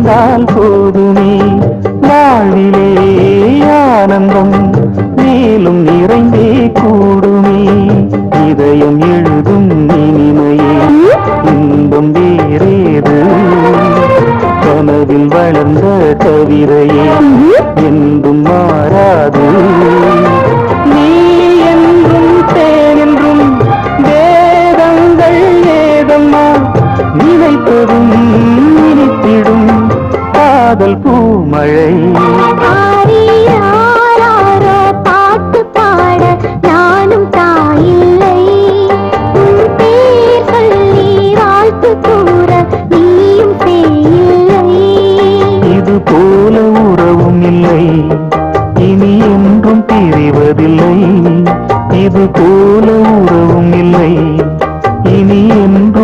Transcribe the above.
வந்தால் போதுமே வாழ்விலே ஆனந்தம் மேலும் நிறைந்தே கூடுமே இதயம் எழுதும் இனிமையே இன்பம் வேறேது கனவில் வளர்ந்த கவிதையே